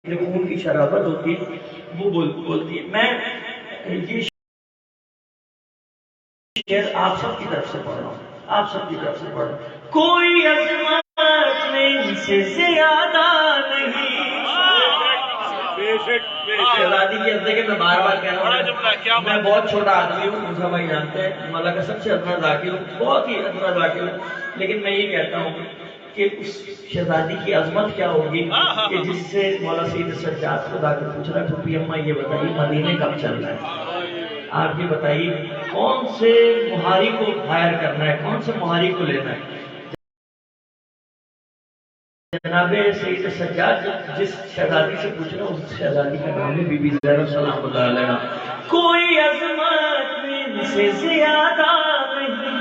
جو خون کی شرابت ہوتی ہے وہ بولتی ہے. میں یہ شعر آپ سب کی طرف سے پڑھ رہا ہوں, آپ سب کی طرف سے پڑھ رہا ہوں. کوئی عظمت میں سے زیادہ نہیں. شہزادی کی عزت کے میں بار بار کہہ رہا ہوں, میں بہت چھوٹا آدمی ہوں, موسیٰ بھائی جانتے ہیں, مولا کا سب سے ادنا ذاکر ہوں, بہت ہی ادنا ذاکر ہوں, لیکن میں یہ کہتا ہوں کہ اس شہزادی کی عظمت کیا ہوگی کہ جس سے مولا سید سجاد خدا کو پوچھ رہا ٹھپی اماں یہ بتائیے مدینے کب چل رہا ہے, آپ یہ بتائیے کون سے مہاری کو ہائر کرنا ہے, کون سے مہاری کو لینا ہے. جناب سید سجاد جس شہزادی سے پوچھ رہا ہوں اس شہزادی کا نام ہے بی بی زینب سلام اللہ علیہا. کوئی عظمت ان سے زیادہ نہیں,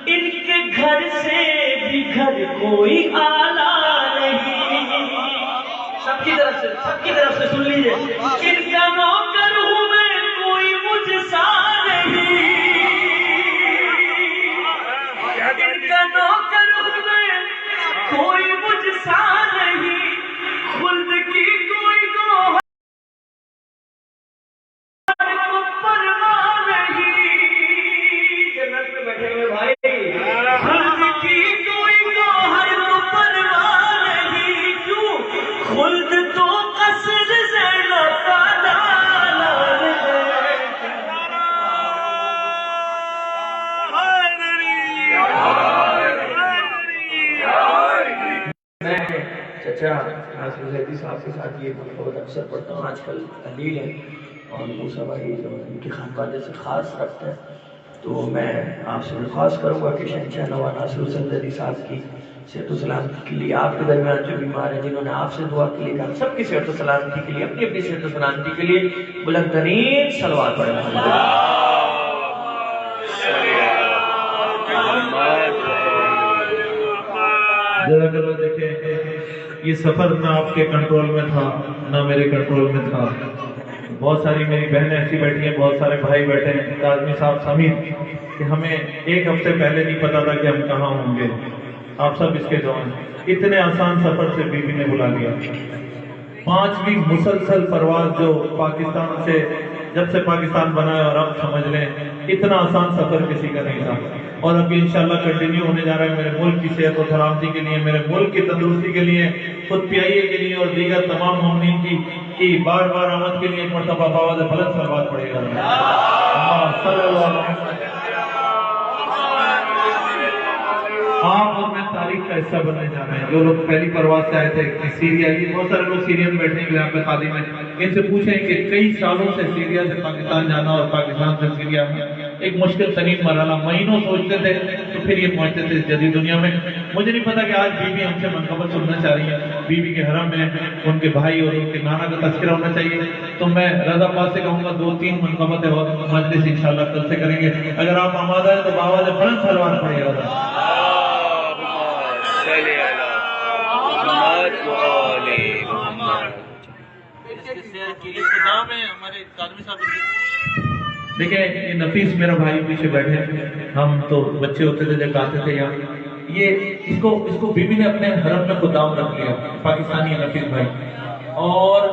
ان کے گھر سے بھی گھر کوئی اعلیٰ نہیں. سب کی طرف سے سن لیجئے. ان کا نوکر ہوں میں کوئی مجھ سا نہیں, ان کا نوکر ہوں میں کوئی مجھ سا نہیں, خلد کی کوئی گوہر کو پرواہ نہیں. جنت میں بیٹھے ہوئے بھائی, خلد کی کوئی گوہر کو پرواہ نہیں. کیوں خلد تو قصر زینب کا دالان ہے. میں چچا ناصر زیدی صاحب کے ساتھ یہ بہت اکثر پڑھتا ہوں, آج کل تحلیل ہے اور موسیٰ بھائی جو ان کی خانقادے سے خاص رکھتا ہے, تو میں آپ سے درخواست کروں گا کہ شہنشاہ نوا ناصر حسین زیدی صاحب کی صحت و سلامتی کے لیے, آپ کے درمیان جو بیمار ہیں جنہوں نے آپ سے دعا کے لیے کہا, سب کی صحت و سلامتی کے لیے, اپنی اپنی صحت و سلامتی کے لیے بلند ترین صلوات پڑھیں. ذرا کرو دیکھیں, یہ سفر نہ آپ کے کنٹرول میں تھا نہ میرے کنٹرول میں تھا. بہت ساری میری بہنیں ایسی بیٹھی ہیں, بہت سارے بھائی بیٹھے ہیں, کاظمی صاحب سمیت, کہ ہمیں ایک ہفتے پہلے نہیں پتا تھا کہ ہم کہاں ہوں گے. آپ سب اس کے جوان, اتنے آسان سفر سے بی بی نے بلا لیا. 5ویں مسلسل پرواز جو پاکستان سے, جب سے پاکستان بنا ہے اور اب سمجھ لیں اتنا آسان سفر کسی کا نہیں تھا. اور اب انشاءاللہ کنٹینیو ہونے جا رہا ہے میرے ملک کی صحت و سلامتی کے لیے, میرے ملک کی تندرستی کے لیے, خود پیائی کے لیے اور دیگر تمام مومنین کی بار بار آمد کے لیے ایک مرتبہ باواز بلند صلوات پڑے گا. صلی اللہ علیہ وسلم. آپ اور میں تاریخ کا حصہ بننے جا رہے ہیں. جو لوگ پہلی پرواز سے آئے تھے سیریا, یہ بہت سارے لوگ سیریا میں بیٹھے ہیں یہاں پہ خادم میں, ان سے پوچھیں کہ کئی سالوں سے سیریا سے پاکستان جانا اور پاکستان سے سیریا ایک مشکل ترین مرحلہ, مہینوں سوچتے تھے تو پھر یہ پہنچتے تھے جدید دنیا میں. مجھے نہیں پتا کہ آج بی بی ہم سے منقبت سننا چاہ رہی ہیں, بی بی کے حرم میں ان کے بھائی اور ان کے نانا کا تذکرہ ہونا چاہیے, تو میں رضا پاس سے کہوں گا 2-3 منقبتیں مجلس انشاءاللہ کل سے کریں گے. اگر آپ آمادہ ہیں تو باواز بلند صلوات پڑھیے گا. دیکھیں یہ نفیس میرا بھائی پیچھے بیٹھے, ہم تو بچے ہوتے تھے جب آتے تھے یہاں, یہ اس کو بی بی نے اپنے حرم میں خدام رکھ لیا, پاکستانی ہے نفیس بھائی. اور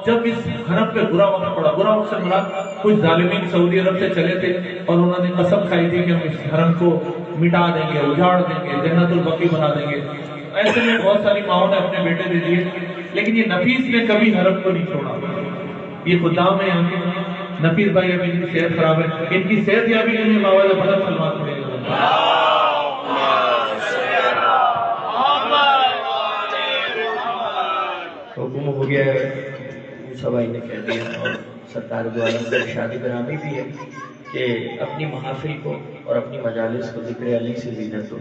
جب اس حرم پہ برا وقت پڑا, برا وقت سے مراد کچھ ظالمین سعودی عرب سے چلے تھے اور انہوں نے قسم کھائی تھی کہ ہم اس حرم کو مٹا دیں گے, اجاڑ دیں گے, جنت البقیع بنا دیں گے. ایسے میں بہت ساری ماؤں نے اپنے بیٹے دے دیے, لیکن یہ نفیس نے کبھی حرم کو نہیں چھوڑا. یہ خدام ہے یہاں کے. نفیس بھائی ابھی ان کی صحت خراب ہے, ان کی صحت یابی کے لیے باواز بلند صلوات پڑھیں گے. حکم ہو گیا ہے, موسیٰ بھائی نے کہہ دیا, اور سرکار دو عالم کا ارشاد گرامی بھی ہے کہ اپنی محافل کو اور اپنی مجالس کو ذکر علی سے زینت دو.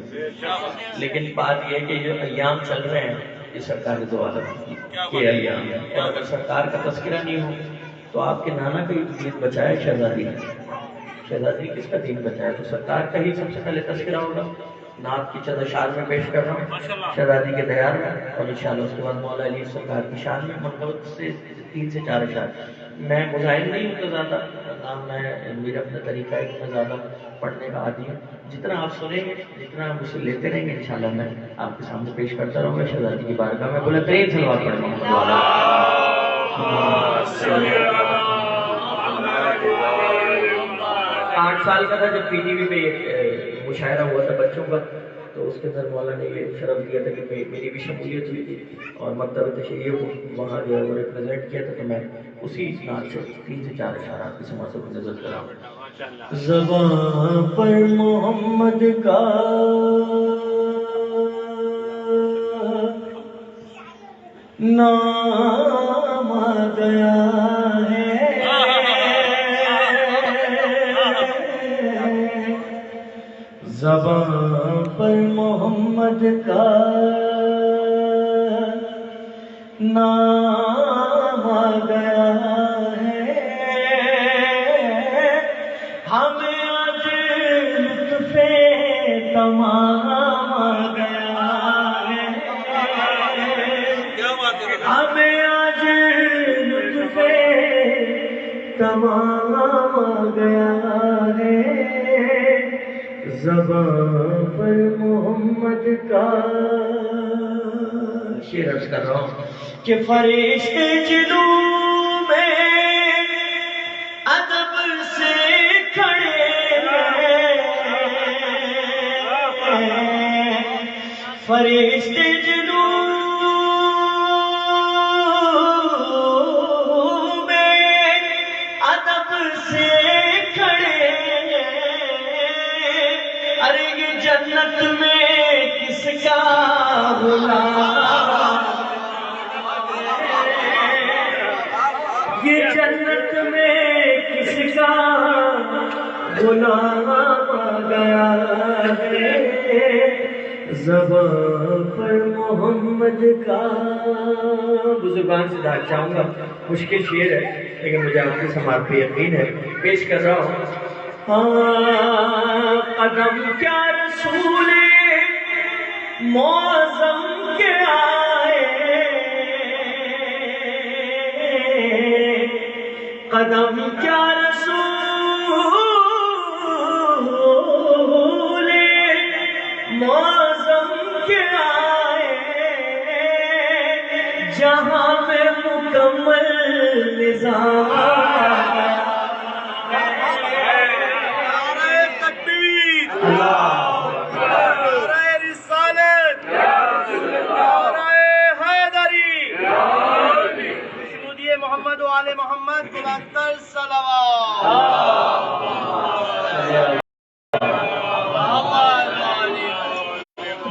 لیکن بات یہ ہے کہ جو ایام چل رہے ہیں یہ سرکار دو عالم کے ایام ہیں, اور اگر سرکار کا تذکرہ نہیں ہو تو آپ کے نانا کا ہی دین بچایا شہزادی نے, شہزادی کس کا دین بچایا, تو سرکار کا ہی سب سے پہلے تذکرہ ہوگا. نعت کی چند اشعار میں پیش کر رہا ہوں شہزادی کے دیار میں, اور انشاءاللہ اس کے بعد مولا علی سرکار کی شان میں منقبت سے 3 سے 4 اشعار. میں مظاہر نہیں ہوں تو زیادہ, میں میرا اپنا طریقہ ہے کہ میں زیادہ پڑھنے کا عادی ہوں. جتنا آپ سنیں گے, جتنا آپ مجھ سے لیتے رہیں گے, انشاءاللہ میں آپ کے سامنے پیش کرتا رہوں گا. شہزادی کی بارگاہ میں بلند ترین صلوات پڑھیں گے. 5 سال کا تھا جب پی ٹی وی پہ ایک مشاعرہ ہوا تھا بچوں کا، تو اس کے اندر مولا نے یہ شرف دیا تھا کہ میری بھی شمولیت ہوئی تھی اور مکتبہ تشریح کو وہاں جو ہے وہ ریپرزینٹ کیا تھا، تو میں اسی نعت سے 3 سے 4 اشارات کی سماعت کو نظر کراؤں۔ زباں پر محمد کا نام آ گیا ہے، زباں پر محمد کا نام آ گیا ہے، ہمیں آج لطف تمام آ گیا ہے، ہمیں آج لطف تمام آ گیا ہے، زباں پر محمد کا شعر عرض کر رہا ہوں کہ فرشتے جنوں میں ادب سے کھڑے ہیں، فرشتے جنوں میں ادب سے کھڑے ہیں، ارے یہ جنت میں کس کا غلام، یہ جنت میں کس کا غلام آ گیا ہے، زباں پر محمد کا۔ بزرگان سے داد چاہوں گا، مشکل شعر ہے لیکن مجھے آپ کی سماعت پہ یقین ہے، پیش کر رہا ہوں۔ قدم کیا رسول معظم کے آئے، قدم کیا رسول معظم کے آئے، جہاں میں مکمل نظام محمد و آل محمد بلندتر صلوات۔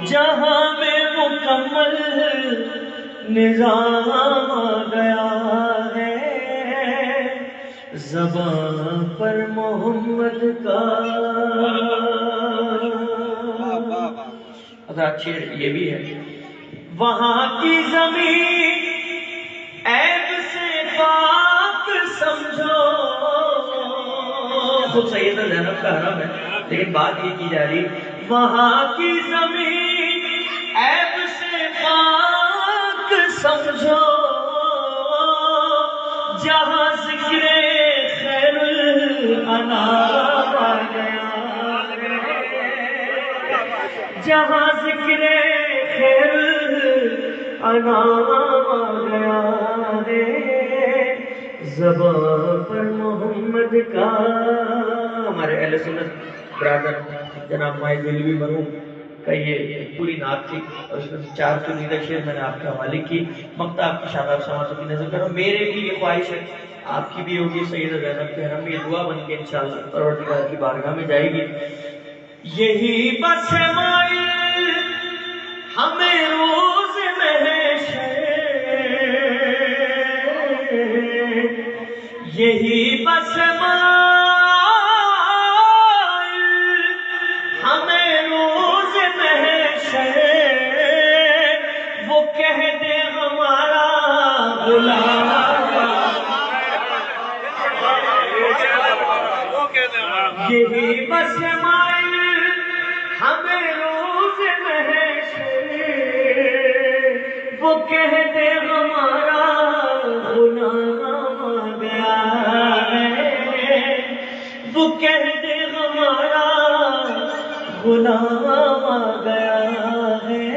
جہاں میں مکمل نظام آ گیا ہے، زباں پر محمد کا۔ حضرات شعر یہ بھی ہے، وہاں کی زمین عیب سے پاک سمجھو، خود سیدہ زینب کا حرم ہے لیکن بات یہ کی جا رہی، وہاں کی زمین عیب سے پاک سمجھو، جہاں ذکر خیر الانام آ گیا، جہاں ذکر خیر الانام آ گیا ہے، زباں پر محمد کا۔ ہمارے اہل سنت برادر جناب مائی دلوی مرحوم کا یہ پوری نعت تھی اور اس میں 4 چنیدہ شعر میں نے آپ کے حوالے کی، مقطع آپ کی شاداب سماعتوں کی نظر کرو۔ میرے بھی یہ خواہش ہے، آپ کی بھی ہوگی، سیدہ زینب کے حرم میں یہ دعا بن کے انشاءاللہ پروردگار کی بارگاہ میں جائے گی، یہی بس ہے مائل ہمیں روز محشر، یہی بس ہے ہمیں روز محشر، وہ کہہ دے ہمارا غلام، یہی بس ہمیں روز محشر، وہ کہہ دے ہمارا غلام آ گیا ہے، وہ کہہ دے ہمارا غلام آ گیا ہے،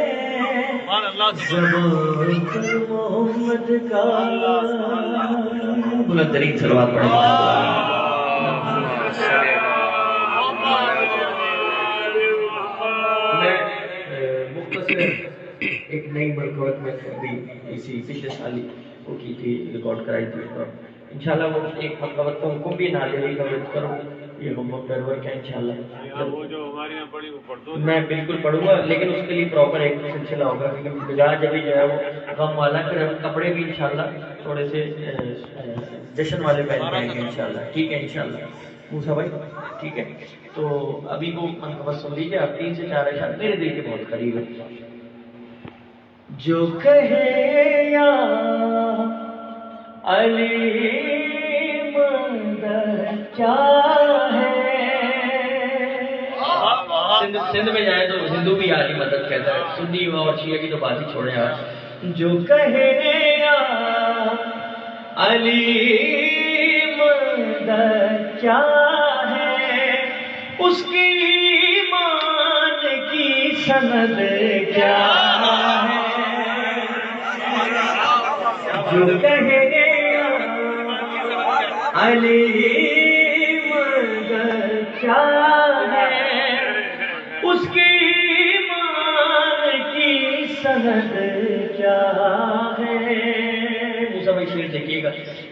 زبان پر محمد کا۔ بلند ترین صلوات پڑھیں۔ ایک نئی مرکبت میں ابھی اسی پچھلے سال ہی وہ کی تھی، ریکارڈ کرائی تھی، اور انشاءاللہ وہ ایک مرکبت کا حکم بھی نازل کا ویٹ کرو، یہ حکم ڈرور کا انشاءاللہ وہ جو ہمارے یہاں پڑھی وہ پڑھ دو، میں بالکل پڑھوں گا، لیکن اس کے لیے پراپر ایک سلسلہ ہوگا، کیونکہ مزاج ابھی جو ہے وہ غم والا، پھر کپڑے بھی انشاءاللہ تھوڑے سے جشن والے پہن کے آئیں گے انشاءاللہ، ٹھیک ہے انشاءاللہ موسیٰ بھائی، ٹھیک ہے؟ تو ابھی وہ منقبت سن لیجیے آپ، 3 سے 4 اشعار میرے دل کے بہت قریب ہے۔ جو کہے یا علی مدد چاہے، سندھ میں جائے تو ہندو بھی علی مدد کہتا ہے، سنی اور شیعہ کی تو بات ہی چھوڑیں آپ۔ جو کہے یا علی مدد چاہے، اس کی ایمان کی سند کیا ہے؟ جو کہے علی مدد چاہے، اس کی ایمان کی سند کیا ہے؟ موسیٰ بھائی شعر دیکھیے گا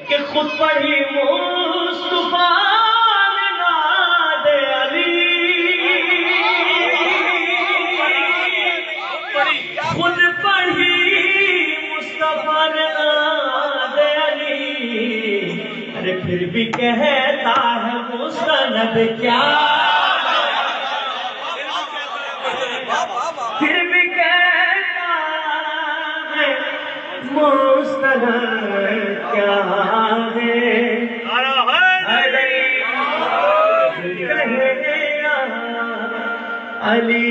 کہ خود پڑھی مصطفیٰ نے ناد علی، خود پڑھی مصطفیٰ نے ناد علی، ارے پھر بھی کہتا ہے مستند کیا، پھر بھی کہتا ہے مستند کیا ہے؟ علی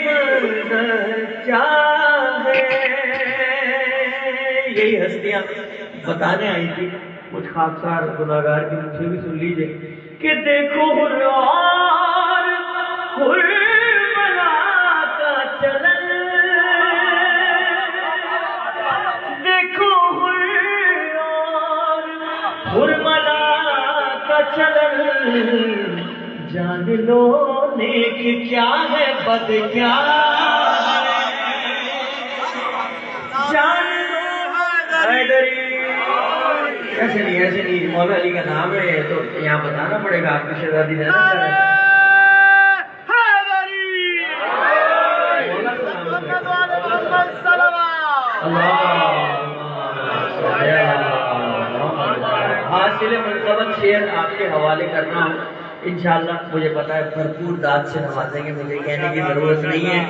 مدد چاہے، یہی ہستیاں بتانے آئی تھی، کچھ خاکسار گناہگار کی مجھ سے بھی سن لیجئے کہ دیکھو حرار حرملا کا چلن، دیکھو حرار حرملا کا چلن، جان لو نیک کیا ہے بد کیا ہے، جان لو حیدری، ایسے نہیں مولا علی کا نام ہے تو یہاں بتانا پڑے گا، آپ کی شہزادی نے حاصل منقبت شعر آپ کے حوالے کرنا ہو انشاءاللہ، مجھے پتا ہے بھرپور داد سے نوازیں گے، مجھے کہنے کی ضرورت نہیں ہے،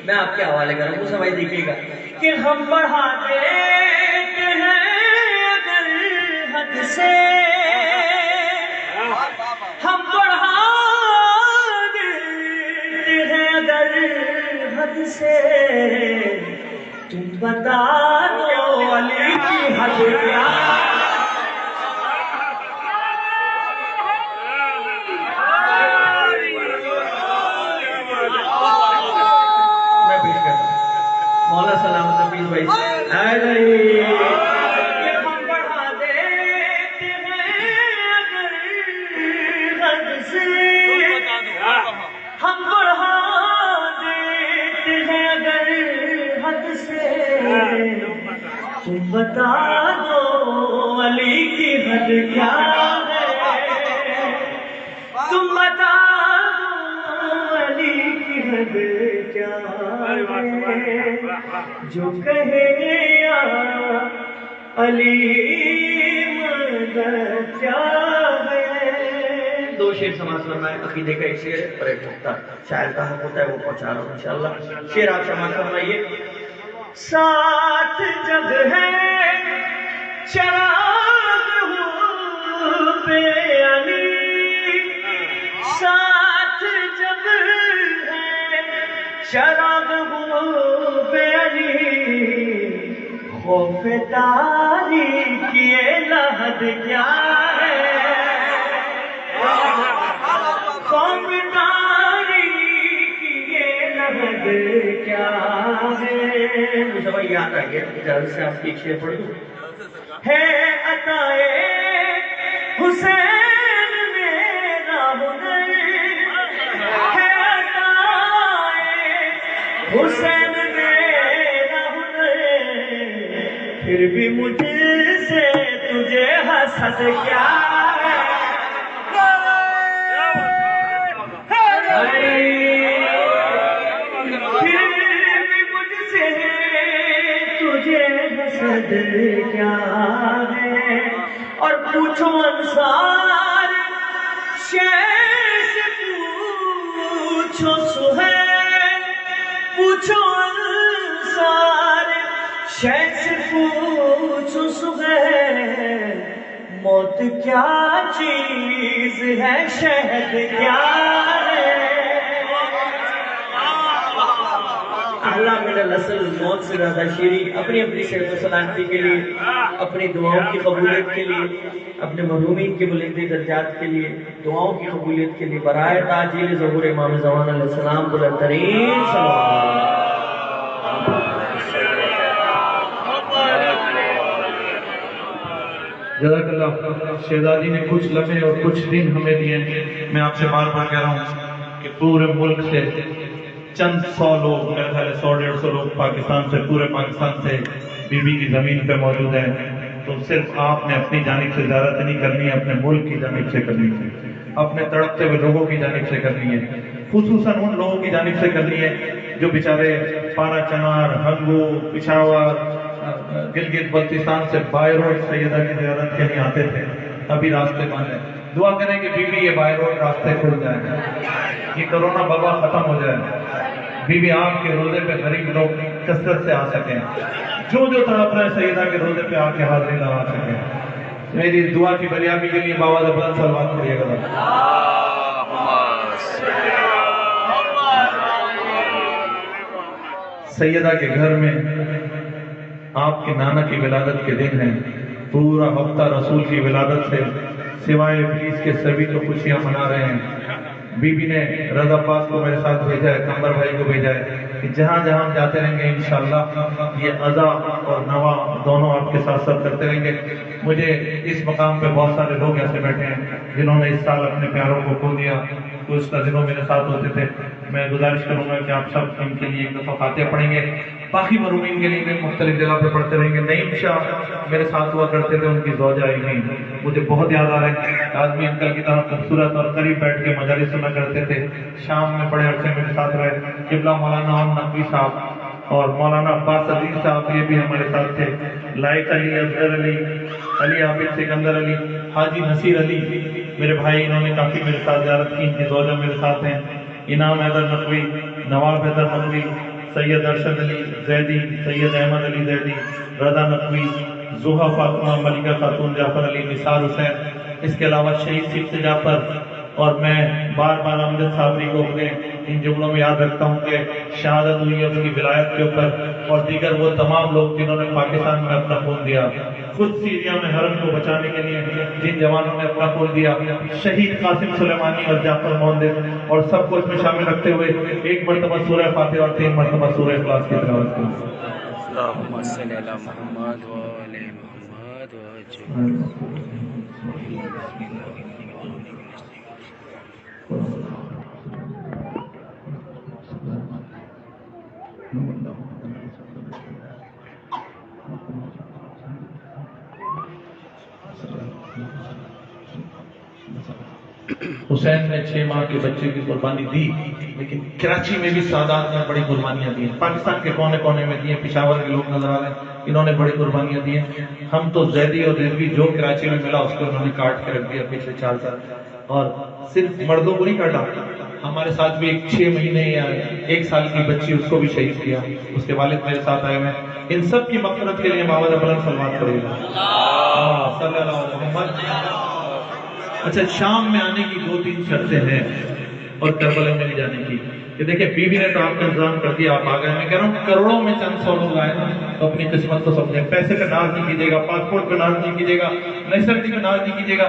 میں آپ کے حوالے کر رہا ہوں۔ سمجھ دیکھیے گا کہ ہم بڑھا دیتے ہیں اگر حد سے، ہم بڑھا دیتے ہیں اگر حد سے، تم بتا دو علی کی حد کیا، مولا سلامت حفیظ بھائی ہم بڑھا دیتے ہیں اگر حد سے، ہم بڑھا دیتے ہیں اگر حد سے، تم بتا دو علی کی حد کیا ہے، تم بتا دو علی کی حد کیا ہے؟ جو کہے یا علی مدد چاہے، 2 شعر سماعت فرمائیں، عقیدے کا ایک شعر ہے اور ایک نقطہ شاعر کا حق ہوتا ہے وہ پہنچا رہا ہوں انشاءاللہ۔ شعر آپ سماعت فرمائیے۔ ساتھ جب ہے چراغ ہو بے علی، ساتھ جب ہے چراغ ہو بے علی، خوف تاریکی لحد کیا ہے، خوف تاریکی لحد کیا ہے؟ مجھے بھائی یاد آئیے، اجازت سے آپ کی ایک شعر پڑھ دوں۔ ہے عطائے حسین میرا ہنر، ہے عطائے حسین میرا ہنر پھر بھی مجھ سے تجھے حسد کیا ہے پھر بھی مجھ سے تجھے حسد کیا ہے اور پوچھو انصار شہر سے پوچھو سہیل پوچھو انصار شہر سے پوچھو سہیل موت کیا چیز ہے شہد کیا ہے اللہ من الاصل موت سے زیادہ شیریں اپنی اپنی صحت و سلامتی کے لیے اپنی دعاؤں کی قبولیت کے لیے اپنے مرحومین کے بلندی درجات کے لیے دعاؤں کی قبولیت کے لیے برائے تاجیل ظہور امام زمان علیہ السلام بلندترین صلوات جزاک اللہ شہزادی نے کچھ لمحے اور کچھ دن ہمیں دیے میں آپ سے بار بار کہہ رہا ہوں کہ پورے ملک سے چند سو لوگ میرے خیال 100-150 لوگ پاکستان سے پورے پاکستان سے بی بی کی زمین پہ موجود ہیں تو صرف آپ نے اپنی جانب سے زیارت نہیں کرنی ہے اپنے ملک کی جانب سے کرنی ہے اپنے تڑپتے ہوئے لوگوں کی جانب سے کرنی ہے خصوصاً ان لوگوں کی جانب سے کرنی ہے جو بیچارے پارا چنار ہنگو پشاور گلگت بلتستان سے بائی روڈ سیدہ کی زیارت کے لیے آتے تھے ابھی راستے بند ہیں دعا کریں کہ بی بی یہ بائی روڈ راستے کھل جائیں یہ کرونا وبا ختم ہو جائے بی بی آپ کے روزے پہ غریب لوگ کثرت سے آ سکیں جو تڑپ رہے سیدہ کے روزے پہ آ کے حاضری لگا سکیں میری دعا کی بلیابی کے لیے باواد بلند صلوات پڑھیے گا سیدہ کے گھر میں آپ کے نانا کی ولادت کے دن ہیں پورا ہفتہ رسول کی ولادت سے سوائے ابلیس کے سبھی تو خوشیاں منا رہے ہیں بی بی نے رضا پاک کو میرے ساتھ بھیجا ہے کمبر بھائی کو بھیجا ہے کہ جہاں جہاں جاتے رہیں گے انشاءاللہ یہ عزا اور نوا دونوں آپ کے ساتھ ساتھ کرتے رہیں گے مجھے اس مقام پہ بہت سارے لوگ ایسے بیٹھے ہیں جنہوں نے اس سال اپنے پیاروں کو کھو دیا کچھ کا دنوں میرے ساتھ ہوتے تھے میں گزارش کروں گا کہ آپ سب ان کے لیے ایک دفعہ فاتحہ پڑھیں گے باقی مرحومین کے لیے بھی مختلف جگہ پہ پڑھتے رہیں گے نعیم شاہ میرے ساتھ ہوا کرتے تھے ان کی زوجہ نہیں مجھے بہت یاد آ رہا ہے آدمی انکل کی طرح خوبصورت اور قریب بیٹھ کے مجالس سنا کرتے تھے شام میں بڑے عرصے میرے ساتھ رہے قبلہ مولانا نقوی صاحب اور مولانا عباس عزیز صاحب یہ بھی ہمارے ساتھ تھے لائق علی اصغر علی علی عابد سکندر علی حاجی نصیر علی میرے بھائی انہوں نے کافی میرے ساتھ زیارت کی ان کی زوجہ میرے ساتھ ہیں انعام حیدر نقوی نواب حیدر نقوی سید ارشد علی زیدی سید احمد علی زیدی رضا نقوی زوہا فاطمہ ملکہ خاتون جعفر علی نثار حسین اس کے علاوہ شہید صفت جعفر اور میں بار بار امجد صابری کو اپنے ان جملوں میں یاد رکھتا ہوں کہ شہادت ہوئی ہے اس کی ولایت کے اوپر اور دیگر وہ تمام لوگ جنہوں نے پاکستان میں اپنا خون دیا خود سیریا میں حرم کو بچانے کے لیے جن جوانوں نے اپنا خون دیا شہید قاسم سلیمانی اور جعفر محمد اور سب کو اس میں شامل رکھتے ہوئے ایک مرتبہ سورہ فاتحہ اور 3 مرتبہ سورہ اخلاص کی تلاوت کریں اللهم صل على محمد وآل محمد وعجل حسین نے 6 ماہ کے بچے کی قربانی دی لیکن کراچی میں بھی سادات نے بڑی قربانیاں دی ہیں پاکستان کے کونے کونے میں دی ہیں پشاور کے لوگ نظر آ رہے ہیں انہوں نے بڑی قربانیاں دی ہیں ہم تو زیدی اور رضوی جو کراچی میں ملا اس کو انہوں نے کاٹ کے رکھ دیا پچھلے 4 سال اور صرف مردوں کو نہیں کاٹا ہمارے ساتھ بھی ایک 6 مہینے یا 1 سال کی بچی اس کو بھی شہید کیا اس کے والد میرے ساتھ آئے ہوئے ہیں ان سب کی مغفرت کے لیے باواد بلند صلوات کرے گا صلی اللہ علیہ محمد اچھا شام میں آنے کی 2-3 شرطیں ہیں اور کربلا میں نہیں جانے کی کہ دیکھیں بیوی نے تو آپ کا انتظام کر دیا آپ آ گئے میں کہہ رہا ہوں کروڑوں میں چند 100 لوگ آئے نا تو اپنی قسمت کو سمجھیں پیسے پہ ناز نہیں کیجیے گا پاسپورٹ پہ ناز نہیں کیجیے گا نیشنلٹی پہ ناز نہیں کیجیے گا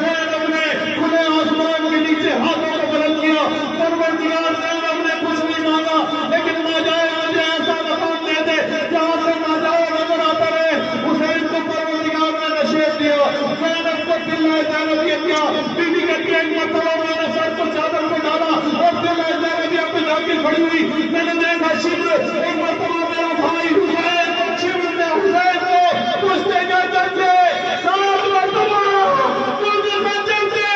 زینب نے کھلے آسمان کے نیچے ہاتھوں کو بلند کیا، پروردگار زینب نے کچھ نہیں مانگا، لیکن نہ جائے مجھے ایسا مقام دے دے جہاں سے نہ جائے نظر آتا رہے۔ حسین کو پروردگار نے نشیب دیا، زینب کو دلائے زینبیت کیا، بیوی کہتی ہے ایک مرتبہ میں نے سر پر چادر کو ڈالا اور دلائے زینبیت پہ جا کے کھڑی ہوئی، میں نے دیکھا شبر، ایک مرتبہ میرا بھائی حسین شبر نے حسین کو پوچھتے گردن سے 7 مرتبہ مجھے بچن سے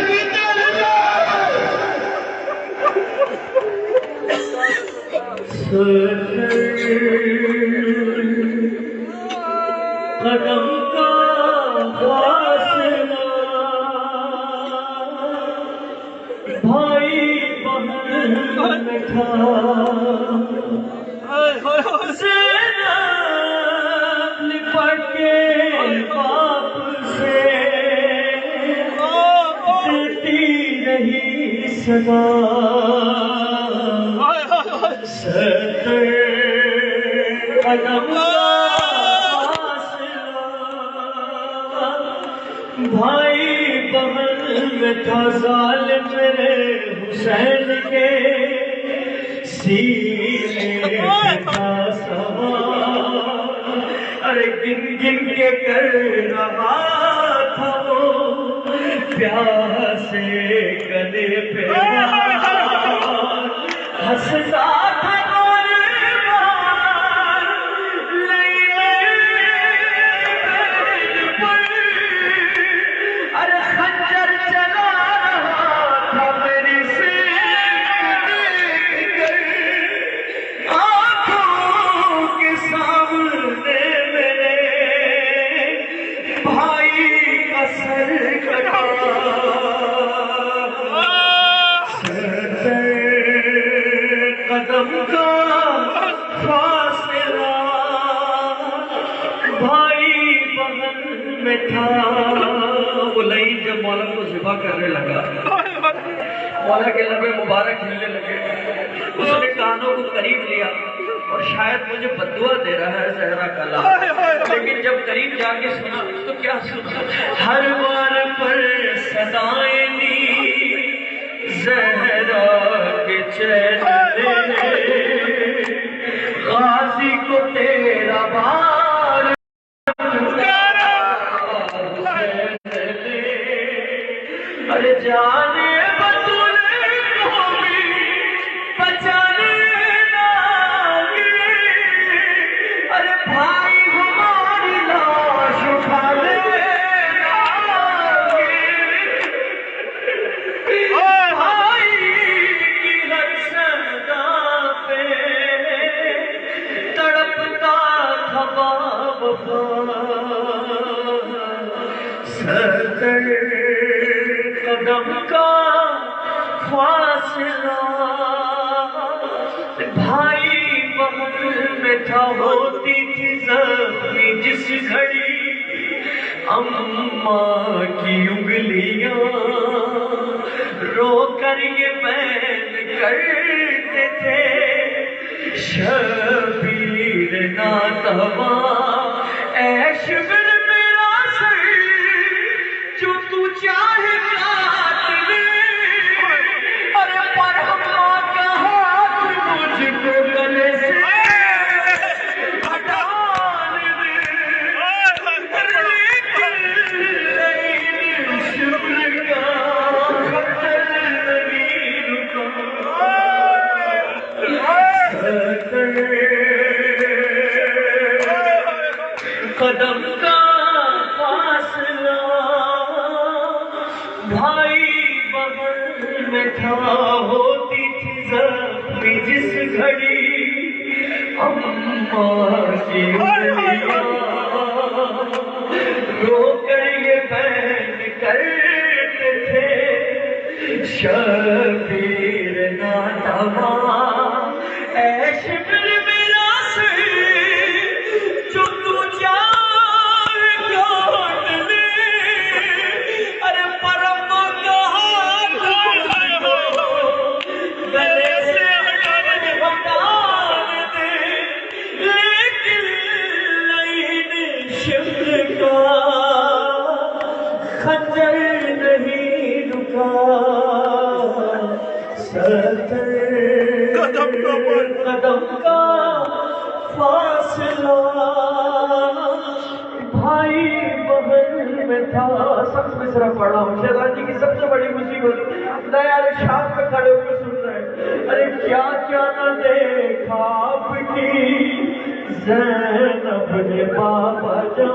نیچے لے قدم کا فاصلہ بھائی بہن میں تھا، زینب لپٹ کے باپ سے دیتی رہی صدا، ستر قدم کا فاصلہ بھائی بہن میں تھا، ظالم میرے حسین کے سینے میں تھا سوار، ارے گن گن کے کر رہا تھا وہ پیاسے گلے پہ ہنستا تھا قدم کا فاصلہ بھائی بہن میں تھا۔ وہ لعین جب مولا کو ذبح کرنے لگا، مولا کے لبے مبارک ہلنے لگے، اس نے کانوں کو قریب لیا اور شاید مجھے بددعا دے رہا ہے زہرا کا لال، لیکن جب قریب جا کے سنا تو کیا سنا، ہر بار پر صدائیں دی زہرا کے چہرے، غازی کو تیرا بار ارے جانے بطول قومی بچانے لاگے، ارے بھائی ہماری لاش اٹھانے لاگے، بھائی کی ہر صدا پہ تڑپتا تھا وفا، ستر قدم کا فاصلہ بھائی بہن میں تھا، ہوتی تھی زخمی جس گھڑی اماں کی انگلیاں، رو کر یہ بیان کرتے تھے شبیر ناتواں، اے شبر میرا سر جو تو چاہے کاٹ لے، ارے پر ہماں کا ہاتھ مجھ کو گلے سے ہٹان دے، لیکن لعین شبر کا خطر نہیں رکا، قدم کا فاصلہ بھائی بہن میں تھا، ہوتی تھی زخمی جس گھڑی اماں کی انگلیاں، رو کر یہ بیان کرتے تھے شبیر ناتواں، اے شبر میرا سر جو تو چاہے کاٹ لے، ارے پرم کا ہاتھ گلے سے ہٹان دے، لیکن لعین شبر کا خنجر ستر قدم کا فاصلہ بھائی بہن میں تھا. سب میں صرف پڑھا ہوں. شہزادی کی سب سے بڑی مصیبت یار شام میں کھڑے ہو کے سن رہے ہیں. ارے کیا کیا نہ دیکھا آپ کی زینب نے بابا جان.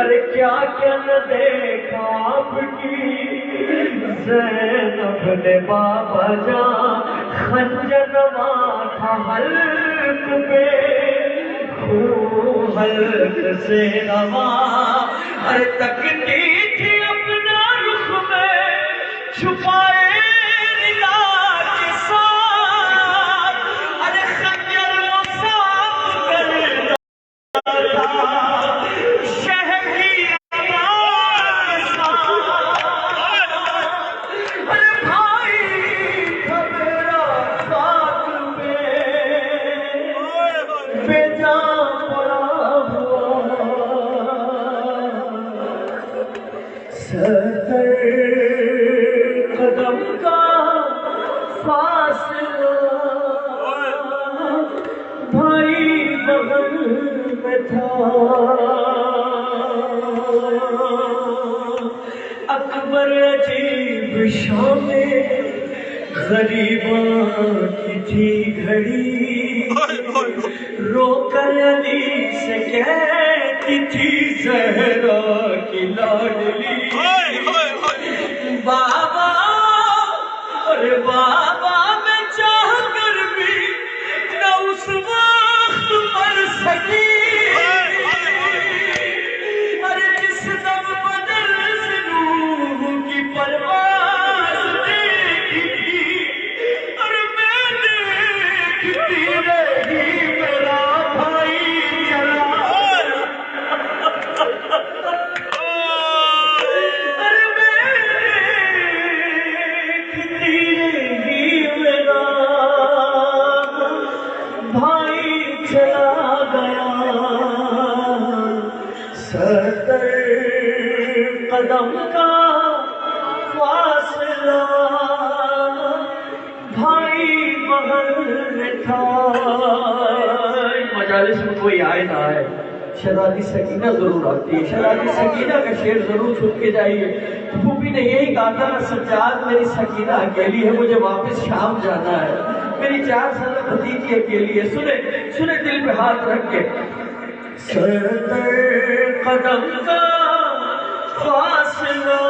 ارے کیا کیا نہ دیکھا آپ کی زینب نے بابا جان. خنجر نواں تھا حلق پہ حلق سے رواں. ارے تکتی تھی اپنا رخ میں چھپائے ردا کے ساتھ. ارے خنجر وہ صاف کرتا تھا شہر کی آواز کے ساتھ. ارے بھائی تھا میرا ساتھ میں بے جان پڑا ہوا. ستر قدم کا فاصلہ بھائی بغل میں تھا. اکبر عجیب شام غریباں کی تھی گھڑی. رو کر علی سے کہتی تھی زہرا کی لاڈلی. بابا ارے بابا میں چاہ کر بھی نہ اس وقت مر سکی. ارے جس دم بدل سے روح کی پرواز دیکھی تھی. ارے میں دیکھتی رہی میرا بھائی چلا. ارے میں دیکھتی رہی میرا بھائی چلا گیا. ستر قدم کا فاصلہ بھائی بغل میں تھا. مجالس میں کوئی آئے نہ آئے شہزادی سکینہ ضرور آتی ہے. شہزادی سکینہ کا شعر ضرور چھپ کے جائیے. پھوپھی نے یہی کہا تھا سجاد میری سکینہ اکیلی ہے, مجھے واپس شام جانا ہے. میری 4 سالہ بھتیجی اکیلی ہے. سنے سنے دل پہ ہاتھ رکھ کے. ستر قدم کا فاصلہ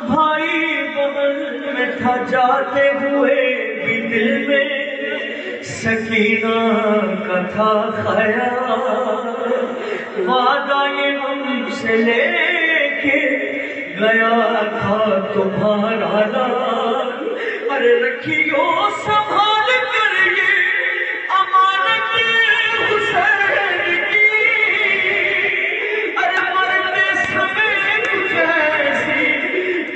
بھائی بغل میں تھا. جاتے ہوئے بھی دل میں سکینہ کا تھا خیال. وعدہ یہ ہم سے لے کے گیا تھا تمہارا لال. ارے رکھیو سنبھال کر یہ امانت حسین کی. ارے مرتے سمے کچھ ایسی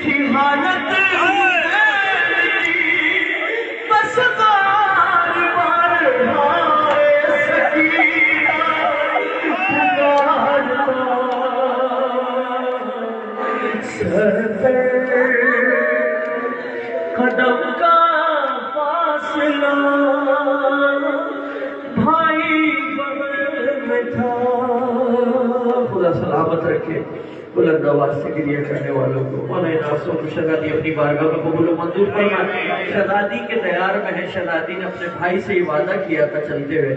تھی حالت حسین کی. بس بار بار ہائے سکینہ پکارتا. ستر قدم کا فاصلہ بھائی بغل میں تھا. خدا سلامت رکھے. بلند آواز سے گریہ کرنے والوں کو مولانا ناصر کو شہزادی اپنی بارگاہ میں قبول و منظور فرمائے. شہزادی کے تیار میں ہے. شہزادی نے اپنے بھائی سے یہ وعدہ کیا تھا چلتے ہوئے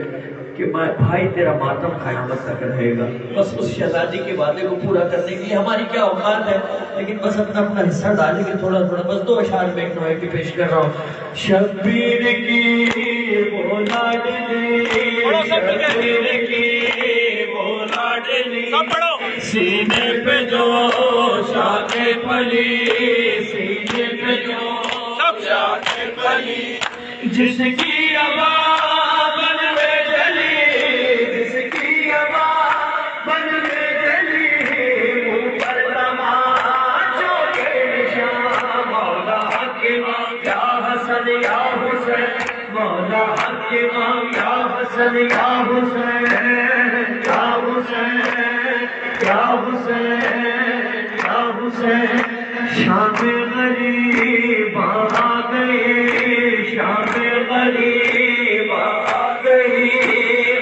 کہ بھائی تیرا ماتم قیامت تک رہے گا. بس اس شہزادی کے وعدے کو پورا کرنے کے لیے ہماری کیا اوقات ہے, لیکن بس اپنا اپنا حصہ ڈالیں گے تھوڑا تھوڑا. بس 2 اشعار میں ایک نوے کی پیش کر رہا ہوں. شبیر کی وہ لاڈلی, شبیر کی وہ لاڈلی, سینے پہ جو شاخیں پلی, سینے پہ جو شاخیں پلی, جس کی آواز بن میں جلی, جس کی آواز بن میں جلی, منہ پر تماچوں کے نشان. مولا حق امام یا حسن یا حسین, مولا حق امام یا حسن یا حسین, یا حسین یا حسین. حسین شام غریب آ گئی شام غریب آ گئی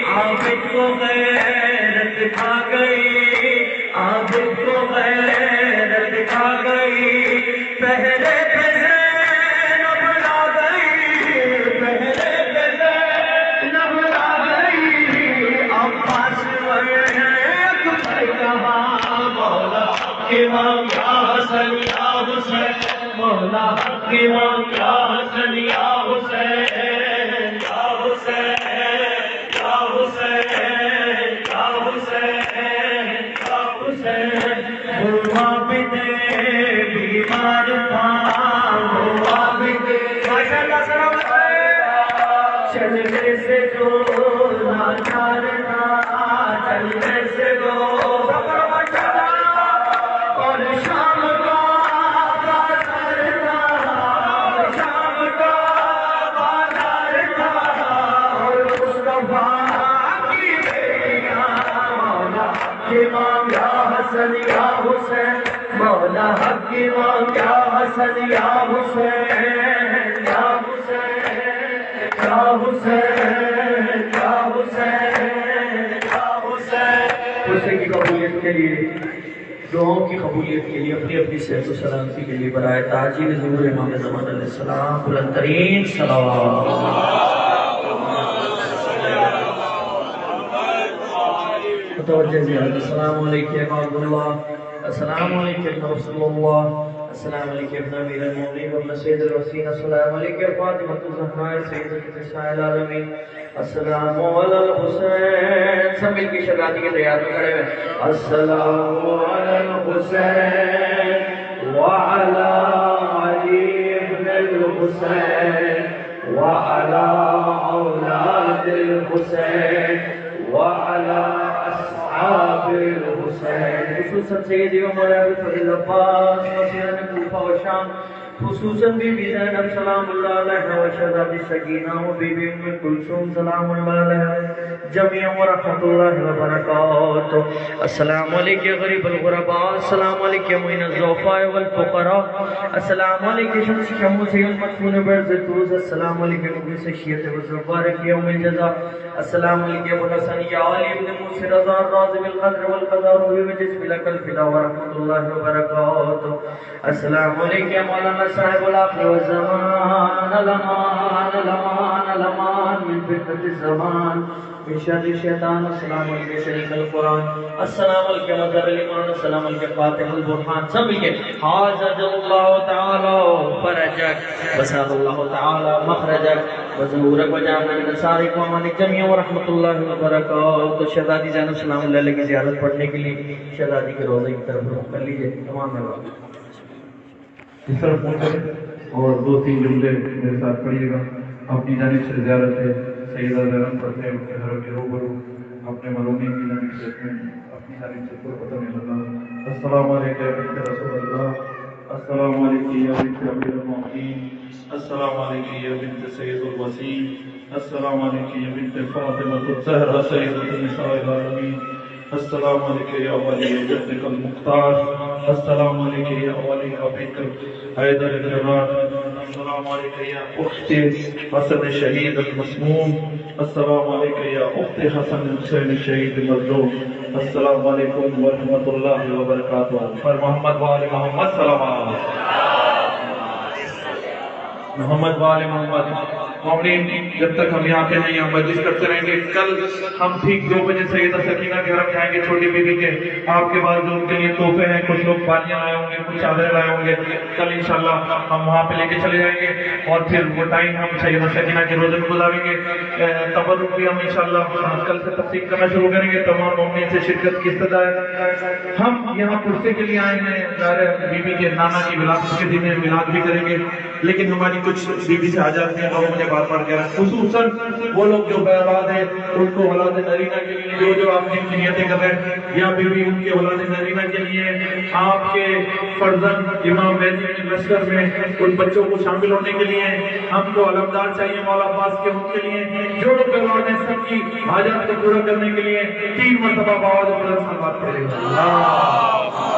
عابد کو غیرت کھا گئی عابد کو غیرت کھا گئی پہلے پہ زینب لا گئی پہلے پہ زینب لا گئی عباس اکبر کہا مولا امام یا حسن یا حسین مولا امام یا حسن یا حسین یا حسین یا حسین یا حسین یا حسین وہ عابد بیمار تھا وہ عابد ماشاءاللہ سلام چلنے سے جو لاچار تھا چلنے سے جو اور شام کا بازار تھا شام کا بازار تھا اور مصطفیٰ کی بیٹیاں مولا امام یا حسن یا حسین مولا حق امام یا حسن یا حسین یا حسین یا حسین یا حسین یا حسین حسین کی قبولیت کے لیے دعاؤں کی قبولیت کے لیے اپنی اپنی صحت و سلامتی کے لیے برائے تاجیل ظہور امام زمان علیہ السلام بلند ترین صلوات متوجہ زیادہ السلام علیکم یا عبداللہ السلام علیکم یا رسول اللہ السلام علیکم ابن امیر المومنین وابن سید الوسین السلام علیکم فاطمۃ الزہراء سیدۃ نساء العالمین السلام علی الحسین سب مل کی شہادی کے تیار میں کھڑے ہوئے السلام علی الحسین وعلی علی ابن الحسین وعلی اولاد الحسین وعلی اصحاب الحسین خصوصاً سیدی و مولا فضل عباس مسیحان کوفہ و شام خصوصاً بی بی زینب سلام اللہ علیہ و شہزادی سکینہ و بی بی ام کلثوم سلام اللہ علیہ جميعا ورحمۃ اللہ وبرکاتہ السلام علیکم غریب الغرباء السلام علیکم معین الضعفاء والفقراء السلام علیکم شمس شموسی المدفون بعزتوز السلام علیکم مبلس شیعت وزربارک یوم الجزا السلام علیکم ابو الحسن یا علی ابن موسی رضا الراضی بالقدر والقضاء روحی وجسم لک الفدا ورحمۃ اللہ وبرکاتہ السلام علیکم مولانا صاحب العقل والزمان الامان الامان الامان من فتنة الزمان من شر الشیطان السلام علیکم شریف القرآن السلام علیکم مظہر الایمان السلام علیکم فاتح البرحان سب ملکے حاضر اللہ تعالی فرجک وسال اللہ تعالی مخرجک وزورک وجعلنا من انصارک وامانک جميعا ورحمۃ اللہ وبرکاتہ شہزادی زینب سلام اللہ علیہ کی زیارت پڑھنے کے لیے شہزادی کے روضے کی طرف رخ کر لیجئے تمام مہربان اس طرف پہنچے اور دو تین جملے میرے ساتھ پڑھیے گا اپنی جانب سے زیارت ہے سیدہ زینب پڑھتے ہیں اپنے گھر کے روبرو اپنے ملومی کی جانب سے اپنی جانب سے قربتاً اللہ السلام علیکم یا بنت رسول اللہ السلام علیکم یا بنت امیر المومنین السلام علیکم یا بنت سید الوسیم السلام علیکم یا بنت فاطمۃ الزہرا سیدۃ نساء العالمین السلام علیکم یا ولی جدک المختار السلام علیکم یا ولی ابیک حیدر الجرار السلام علیکم یا اخت حسن شہید المسموم السلام علیکم یا اخت حسن حسین شہید المظلوم السلام علیکم ورحمۃ اللہ وبرکاتہ پر محمد وآل محمد صلوات محمد وآل محمد مومنین جب تک ہم یہاں پہ ہیں یہاں مجلس کرتے رہیں گے کل ہم ٹھیک 2 بجے سیدہ سکینہ کے گھر جائیں گے چھوٹی بیوی کے آپ کے بعد جو ان کے لیے تحفے ہیں کچھ لوگ پالیاں لائے ہوں گے کچھ چادریں لائے ہوں گے کل انشاءاللہ ہم وہاں پہ لے کے چلے جائیں گے اور پھر وہ ٹائم ہم سیدہ سکینہ کے روزے میں گزاریں گے تبرک بھی ہم انشاءاللہ کل سے تقسیم کرنا شروع کریں گے تمام مومنین سے شرکت کی استدعا ہے ہم یہاں پرسے کے لیے آئے ہیں بیوی کے نانا کی ولادت کے دن میلاد بھی کریں گے لیکن ہماری کچھ بیوی سے حاجات ہیں وہ مجھے بار بار کہہ رہا ہے خصوصاً وہ لوگ جو بے اولاد ہیں ان کو اولاد نرینہ کے لیے جو آپ جن کی نیتیں کر رہے ہیں یا بیوی ان کے اولاد نرینہ کے لیے آپ کے فرزند امام مہدی کے لشکر میں ان بچوں کو شامل ہونے کے لیے ہم کو علمدار چاہیے مولا عباس کے ان کے لیے جو لوگ بے اولاد ہیں سب کی حاجات کو پورا کرنے کے لیے 3 مرتبہ باوجود بلند صلوات پڑھیں